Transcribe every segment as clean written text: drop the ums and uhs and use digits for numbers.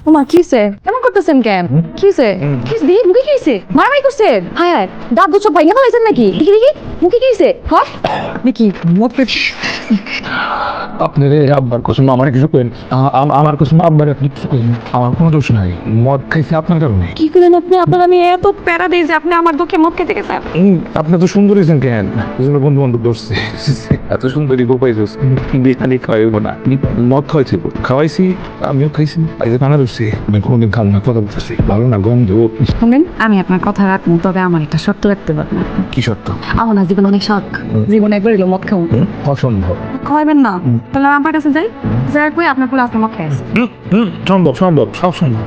ওমা কিসে কেমন করতেছেন কেন কিসে কিস দি মুখে কিসে মারামারি করছেন হায় হায় দাঁত দুটো ভাঙে ফেলাইছেন নাকি দেখি দেখি মুখে কিসে হ্যাঁ নাকি মুখে আপনার আব্বার কসম আমার কিছু করেন আমার কসম আব্বার আপনি কিছু করেন আমার কোনো দোষ নাই মদ খাইছে আপনার কারণে কি করলেন আপনি আপনার আমি এত প্যারা দিই যে আপনি আমার দুঃখে মুখ খেতে গেছেন আপনি তো সুন্দর হয়েছেন কেন বন্ধু বান্ধব ধরছে এত সুন্দরী গো পাইছো বিহানি খাওয়াইব না মদ খাওয়াইছি খাওয়াইছি আমিও খাইছি এই যে কানা ধরছি আমি কোনোদিন খাবো না কথা বলতেছি ভালো না গন্ধ শুনবেন আমি আপনার কথা রাখবো তবে আমার একটা শর্ত রাখতে পারবেন কি সত্য আমার না জীবন অনেক শখ জীবনে একবার এলো মদ খাবো অসম্ভব খাওয়াবেন না তাহলে আমার কাছে যাই যাই কই আপনার পুরো আপনার মদ খাই সম্ভব সম্ভব সব সম্ভব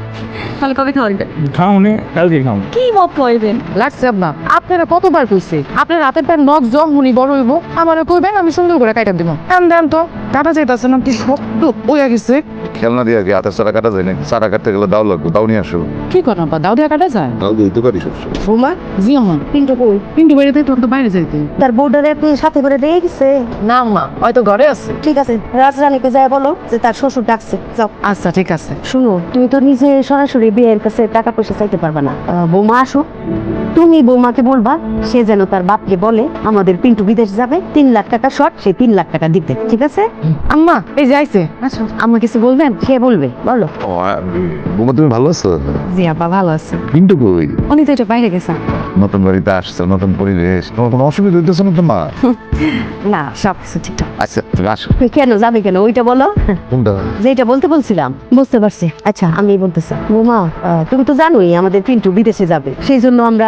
তাহলে কবে খাওয়াইবেন খাওনি কালকে খাও কি মদ খাওয়াইবেন লাগছে আপনার আপনারা কতবার কইছে আপনার রাতের প্যান নখ জম হুনি বড় হইব আমারে কইবেন আমি সুন্দর করে কাটা দিব দেন তো কাটা যাইতাছে না কি শক্ত ওয়া গেছে খেলনা দিয়ে কি হাতের সারা কাটা যায় না সারা কাটতে গেলে দাও লাগবে দাও নিয়ে আসো কি করেন বা দাও দিয়া কাটা যায় দাও দিতে পারি সবসময় বৌমা জি আমার পিন্টু কই কিন্তু বাইরে তো তো বাইরে যাইতে তার বউডারে আপনি সাথে করে দিয়ে গেছে? না মা হয়তো ঘরে আছে ঠিক আছে রাজরানীকে যায় বলো যে তার শ্বশুর ডাকছে যাও। আচ্ছা ঠিক আছে শুনো তুমি তো নিজে সরাসরি বিয়ের কাছে টাকা পয়সা চাইতে পারবে না বৌমা আসো তুমি বৌমাকে বলবা সে যেন তার বাপকে বলে আমাদের পিন্টু বিদেশ যাবে 3 লাখ টাকা শর্ট সে 3 লাখ টাকা দিতে ঠিক আছে? আম্মা এই যে আইছে আচ্ছা আম্মা কিছু বলবেন সে বলবে বলো। বোমা তুমি ভালো আছো জি আপা ভালো আছে কিন্তু কই উনি তো এটা বাইরে গেছেন নতুন বাড়িতে আসছো নতুন পরিবেশ তোমার কোনো অসুবিধা হইতেছে না তো মা না সব কিছু ঠিকঠাক আচ্ছা তুমি আসো কেন যাবে কেন ওইটা বলো কোনটা যেটা বলতে বলছিলাম বুঝতে পারছি আচ্ছা আমি বলতেছি বৌমা তুমি তো জানোই আমাদের পিন্টু বিদেশে যাবে সেই জন্য আমরা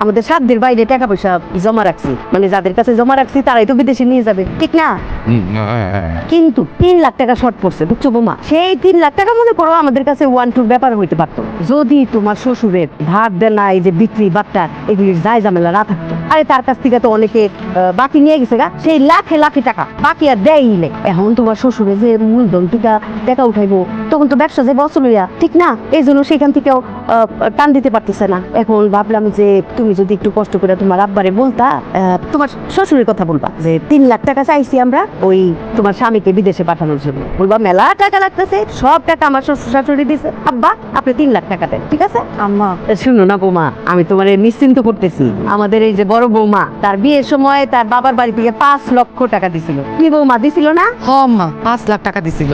আমাদের সাধ্যের বাইরে টাকা পয়সা জমা রাখছি মানে যাদের কাছে জমা রাখছি তারাই তো বিদেশে নিয়ে যাবে ঠিক না কিন্তু 3 লাখ টাকা শর্ট পড়ছে বুঝছো বৌমা সেই 3 লাখ টাকা মনে করো আমাদের কাছে 1-2 ব্যাপার হইতে পারতো যদি তোমার শ্বশুরের ধার দেনা এই যে বিক্রি বাট্টা এগুলির যায় ঝামেলা না থাকতো আরে তার কাছ থেকে তো অনেকে বাকি নিয়ে গেছে গা সেই লাখে লাখে টাকা বাকি আর দেয়ই নেই এখন তোমার শ্বশুরে যে মূলধন টাকা উঠাইবো তখন তো ব্যবসা যে বছর লইয়া ঠিক না এই জন্য সেখান থেকেও টান দিতে পারতেছে না এখন ভাবলাম যে তুমি যদি একটু কষ্ট করে তোমার আব্বারে বলতা তোমার শ্বশুরের কথা বলবা যে 3 লাখ টাকা চাইছি আমরা ওই তোমার স্বামীকে বিদেশে পাঠানোর জন্য বলবা মেলা টাকা লাগতেছে সব টাকা আমার শ্বশুর শাশুড়ি দিছে আব্বা আপনি 3 লাখ টাকা দেন ঠিক আছে? আম্মা শুনো না বৌমা আমি তোমার নিশ্চিন্ত করতেছি আমাদের এই যে বড় বৌমা তার বিয়ের সময় তার বাবার বাড়ি থেকে 5 লক্ষ টাকা দিছিল কি বৌমা দিছিল না? হ মা 5 লাখ টাকা দিছিল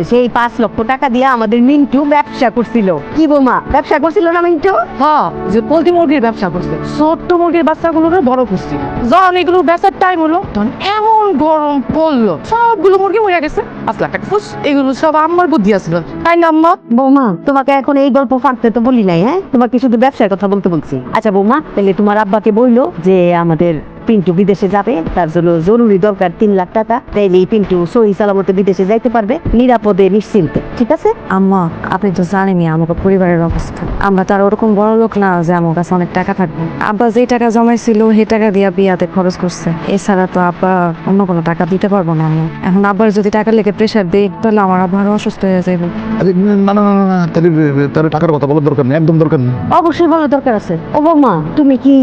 সেই 5 লক্ষ টাকা দিয়ে আমাদের মিন্টু ব্যবসা করছিল কি বৌমা ব্যবসা করছিল না মিন্টু? হ্যাঁ যে পোল্ট্রি মুরগির ব্যবসা করছে ছোট্ট মুরগির বাচ্চাগুলোকে বড় করছে যখন এগুলো বেচার টাইম হলো তখন এমন গরম পড়লো সবগুলো মুরগি মরে গেছে 5 লাখ টাকা ফুস এগুলো সব আমার বুদ্ধি আছিল তাই না আম্মা? বৌমা তোমাকে এখন এই গল্প ফাঁকতে তো বলি নাই হ্যাঁ তোমাকে শুধু ব্যবসার কথা বলতে বলছি আচ্ছা বৌমা তাহলে তোমার আব্বাকে বললো যে আমাদের পিন্টু বিদেশে যাবে তার জন্য জরুরি দরকার 3 লাখ টাকা তাইলে পিন্টু সহি সালামতে বিদেশে যাইতে পারবে নিরাপদে নিশ্চিন্তে ঠিক আছে? আম্মা আপনি তো জানেনই আমাকে পরিবারের অবস্থা আমরা তো আর ওরকম বড় লোক না যে আমার কাছে অনেক টাকা থাকবে আব্বা যে টাকা জমাইছিল সেই টাকা দিয়ে বিয়াতে খরচ করছে এছাড়া তো আব্বা অন্য কোনো টাকা দিতে পারবো না আমি এখন আব্বার যদি টাকা লেগে প্রেশার দিই তাহলে আমার আব্বা আরো অসুস্থ হয়ে যাবে না না না না তাহলে টাকার কথা বলার দরকার নেই একদম দরকার নেই অবশ্যই বলার দরকার আছে ও বৌমা তুমি কি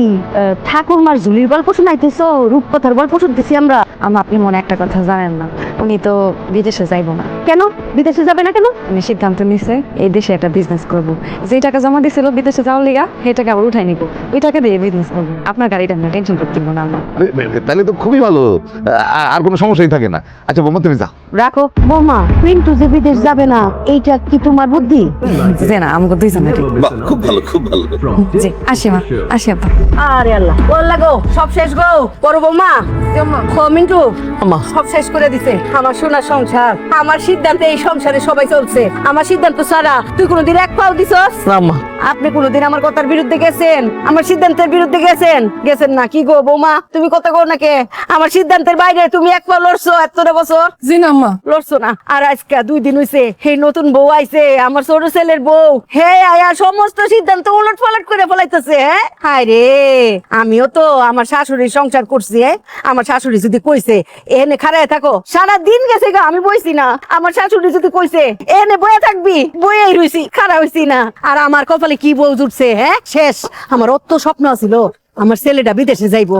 ঠাকুরমার ঝুলির গল্প শোনাইতেছো রূপকথার গল্প শুনতেছি আমরা আপনি মনে একটা কথা জানেন না উনি তো বিদেশে যাইবো না কেন বিদেশে যাবে না কেন? উনি সিদ্ধান্ত নিছে এই দেশে একটা বিজনেস করবো যে টাকা জমা দিছিল বিদেশে যাওয়ার লিগা সেই টাকা আবার উঠাই নিবো ওই টাকা দিয়ে বিজনেস করবো আপনার গাড়িটা নিয়ে টেনশন করতে না আমার তাহলে তো খুবই ভালো আর কোনো সমস্যাই থাকে না আচ্ছা বোমা তুমি যাও রাখো বৌমা পিন্টু যে বিদেশ যাবে না এইটা কি তোমার বুদ্ধি? যে না আমাকে দুইজনের খুব ভালো খুব ভালো জি আসি মা আসি আপা আরে আল্লাহ বললা গো সব শেষ গো বড় বৌমা মিন্টু সব শেষ করে দিছে আমার সোনা সংসার আমার সিদ্ধান্তে এই সংসারে সবাই চলছে আমার সিদ্ধান্ত ছাড়া তুই কোনোদিন এক পাও দিছস? আপনি কোনোদিন আমার কথার বিরুদ্ধে গেছেন আমার সিদ্ধান্তের বিরুদ্ধে গেছেন না কি গো বৌমা তুমি কথা কও নাকি আমার সিদ্ধান্তের বাইরে তুমি এক পা লড়ছো এতটা বছর জি না আম্মা লড়ছো না আর আজকে 2 দিন হইছে সেই নতুন বউ আইছে আমার ছোট ছেলের বউ হে আয়া সমস্ত সিদ্ধান্ত উলট পালট করে ফেলাইতেছে হায় রে আমিও তো আমার শাশুড়ির সংসার করছি আমার শাশুড়ি যদি কইছে এনে খাড়ায় থাকো সারা দিন গেছে গা আমি বইছি না আমার শাশুড়ি যদি কইছে এনে বয়ে থাকবি বইয়েই রইছি খাড়া হইছি না আর আমার কপালে কি বউ জুটছে শেষ আমার অত স্বপ্ন ছিল আমার ছেলেটা বিদেশে যাইবো